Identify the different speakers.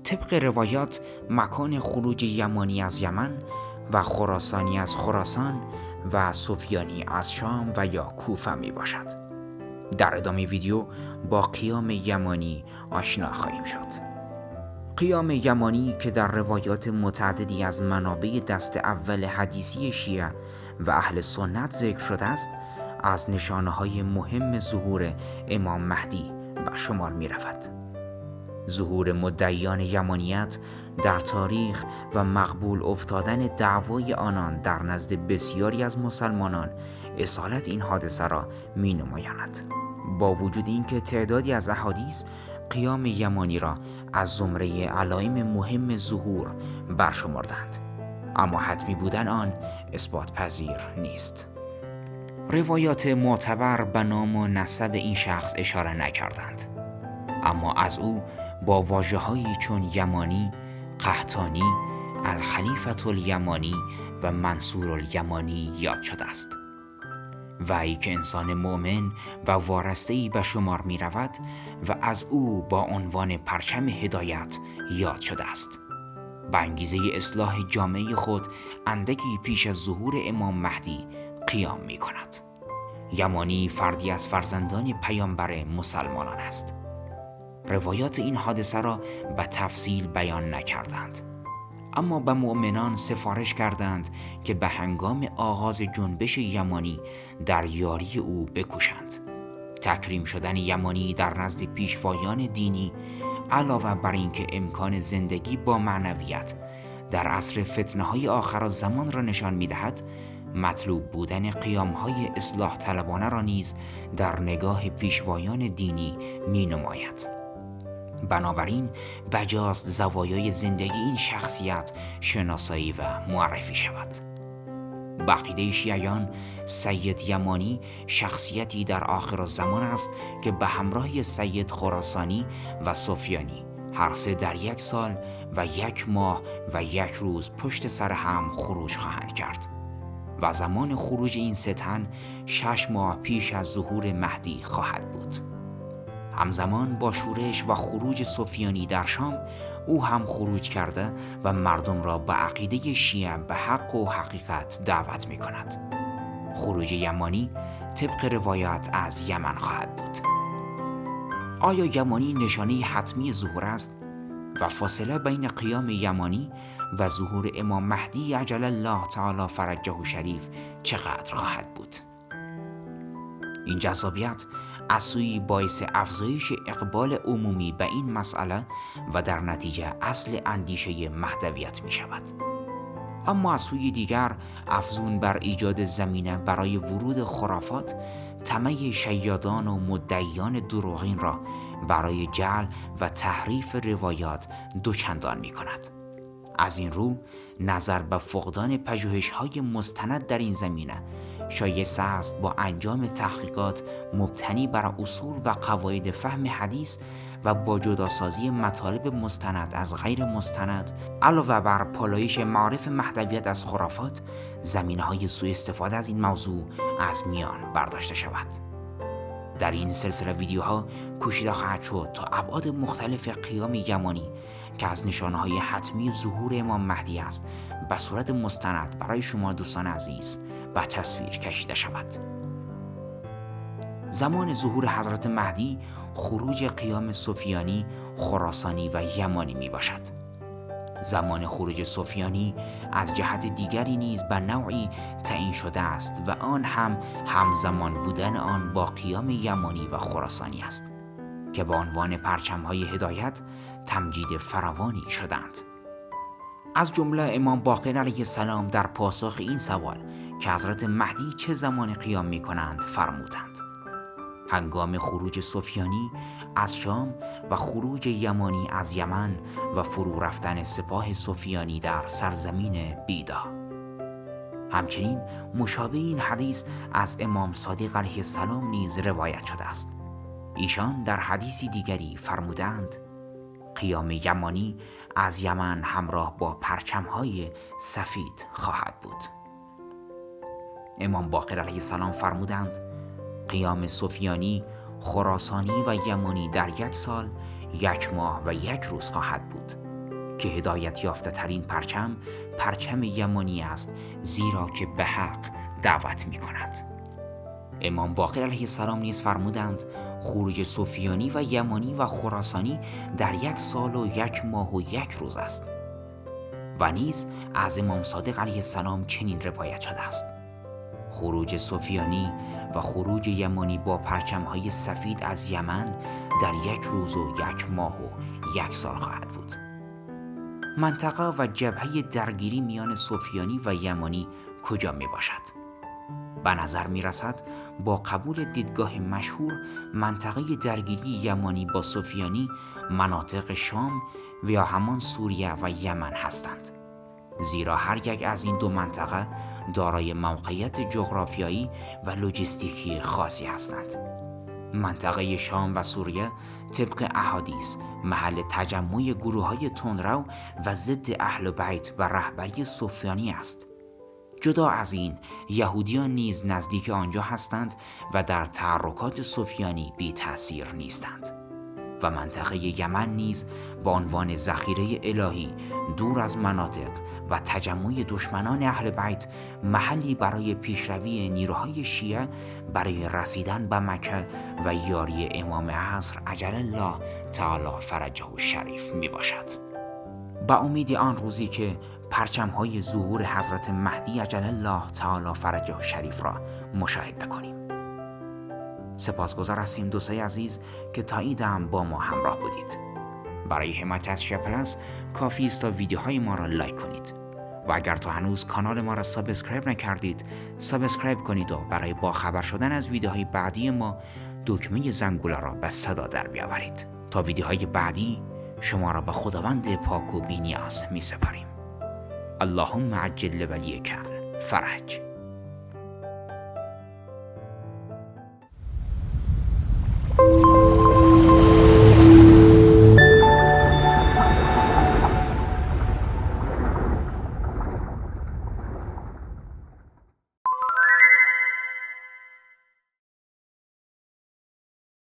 Speaker 1: طبق روایات مکان خروج یمانی از یمن و خراسانی از خراسان و سفیانی از شام و یا کوفه می باشد. در ادامه ویدیو با قیام یمانی آشنا خواهیم شد. قیام یمانی که در روایات متعددی از منابع دست اول حدیثی شیعه و اهل سنت ذکر شده است، از نشانه‌های مهم ظهور امام مهدی به شمار می رود. ظهور مدعیان یمانیت در تاریخ و مقبول افتادن دعوای آنان در نزد بسیاری از مسلمانان اصالت این حادثه را می نمایاند. با وجود اینکه تعدادی از احادیث قیام یمانی را از زمره علائم مهم ظهور برشمردند، اما حتمی بودن آن اثبات پذیر نیست. روایات معتبر به نام و نسب این شخص اشاره نکردند، اما از او با واژه‌هایی چون یمانی، قحطانی، الخلیفة الیمانی و منصور الیمانی یاد شده است. وی که انسان مؤمن و وارسته‌ای به شمار می رود و از او با عنوان پرچم هدایت یاد شده است. به انگیزه اصلاح جامعه خود اندکی پیش از ظهور امام مهدی قیام می کند. یمانی فردی از فرزندان پیامبر مسلمانان است. روایات این حادثه را به تفصیل بیان نکردند، اما به مؤمنان سفارش کردند که به هنگام آغاز جنبش یمانی در یاری او بکوشند. تکریم شدن یمانی در نزد پیشوایان دینی علاوه بر اینکه امکان زندگی با معنویت در عصر فتنه‌های آخرالزمان را نشان می‌دهد، مطلوب بودن قیام‌های اصلاح طلبانه را نیز در نگاه پیشوایان دینی می‌نماید. بنابراین بجاست زوایای زندگی این شخصیت شناسایی و معرفی شود. به عقیده شیعیان سید یمانی شخصیتی در آخرالزمان است که به همراه سید خراسانی و سفیانی هر سه در 1 سال و 1 ماه و 1 روز پشت سر هم خروج خواهند کرد و زمان خروج این 3 تن 6 ماه پیش از ظهور مهدی خواهد بود. همزمان با شورش و خروج سفیانی در شام، او هم خروج کرده و مردم را به عقیده شیعه به حق و حقیقت دعوت می کند. خروج یمانی طبق روایات از یمن خواهد بود. آیا یمانی نشانه حتمی ظهور است و فاصله بین قیام یمانی و ظهور امام مهدی عجل الله تعالی فرجه شریف چقدر خواهد بود؟ این جذابیت از سوی باعث افزایش اقبال عمومی به این مسئله و در نتیجه اصل اندیشه مهدویت می شود. اما از سوی دیگر افزون بر ایجاد زمینه برای ورود خرافات، طمع شیادان و مدعیان دروغین را برای جعل و تحریف روایات دوچندان می کند. از این رو نظر به فقدان پژوهش‌های مستند در این زمینه شایسته است با انجام تحقیقات مبتنی بر اصول و قواعد فهم حدیث و با جداسازی مطالب مستند از غیر مستند علاوه بر پالایش معارف مهدویت از خرافات، زمینه‌های سوء استفاده از این موضوع از میان برداشته شود. در این سلسله ویدیوها کوشیده خواهد شد تا ابعاد مختلف قیام یمانی که از نشانه‌های حتمی ظهور امام مهدی است به صورت مستند برای شما دوستان عزیز به تصویر کشیده شود. زمان ظهور حضرت مهدی خروج قیام سفیانی، خراسانی و یمانی می باشد. زمان خروج سفیانی از جهت دیگری نیز به نوعی تعیین شده است و آن هم همزمان بودن آن با قیام یمانی و خراسانی است که با عنوان پرچم‌های هدایت تمجید فراوانی شدند. از جمله امام باقر علیه السلام در پاسخ این سوال که حضرت مهدی چه زمان قیام می کنند فرمودند: هنگام خروج سفیانی از شام و خروج یمانی از یمن و فرو رفتن سپاه سفیانی در سرزمین بیدا. همچنین مشابه این حدیث از امام صادق علیه السلام نیز روایت شده است. ایشان در حدیثی دیگری فرمودند: قیام یمانی از یمن همراه با پرچم‌های سفید خواهد بود. امام باقر علیه السلام فرمودند: قیام سفیانی، خراسانی و یمانی در 1 سال، 1 ماه و 1 روز خواهد بود که هدایت یافته ترین پرچم یمانی است، زیرا که به حق دعوت می کند. امام باقر علیه السلام نیز فرمودند خروج سفیانی و یمانی و خراسانی در 1 سال و 1 ماه و 1 روز است. و نیز از امام صادق علیه السلام چنین روایت شده است: خروج سفیانی و خروج یمانی با پرچم‌های سفید از یمن در 1 روز و 1 ماه و 1 سال خواهد بود. منطقه و جبهه درگیری میان سفیانی و یمانی کجا می باشد؟ به نظر می رسد با قبول دیدگاه مشهور منطقه درگیری یمانی با سفیانی مناطق شام و یا همان سوریه و یمن هستند، زیرا هر یک از این 2 منطقه دارای موقعیت جغرافیایی و لوجستیکی خاصی هستند. منطقه شام و سوریه طبق احادیث محل تجمع گروه‌های تندرو و ضد اهل بیت و رهبری سفیانی است. جدا از این، یهودیان نیز نزدیک آنجا هستند و در تحرکات سفیانی بی تأثیر نیستند. و منطقه یمن نیز با عنوان ذخیره الهی دور از مناطق و تجمع دشمنان اهل بیت محلی برای پیشروی نیروهای شیعه برای رسیدن به مکه و یاری امام عصر عجل الله تعالی فرجه الشریف می باشد. با امید آن روزی که پرچم‌های ظهور حضرت مهدی عجل الله تعالی فرجه الشریف را مشاهده کنیم. سپاسگزار هستیم دوستای عزیز که تا این دم با ما همراه بودید. برای حمایت از شیعه پلاس کافی است تا ویدیوهای ما را لایک کنید و اگر تا هنوز کانال ما را سابسکرایب نکردید سابسکرایب کنید و برای باخبر شدن از ویدیوهای بعدی ما دکمه زنگوله را به صدا در بیاورید. تا ویدیوهای بعدی شما را به خداوند پاک و بی‌نیاز می سپاریم. اللهم عجل ولیک الفرج.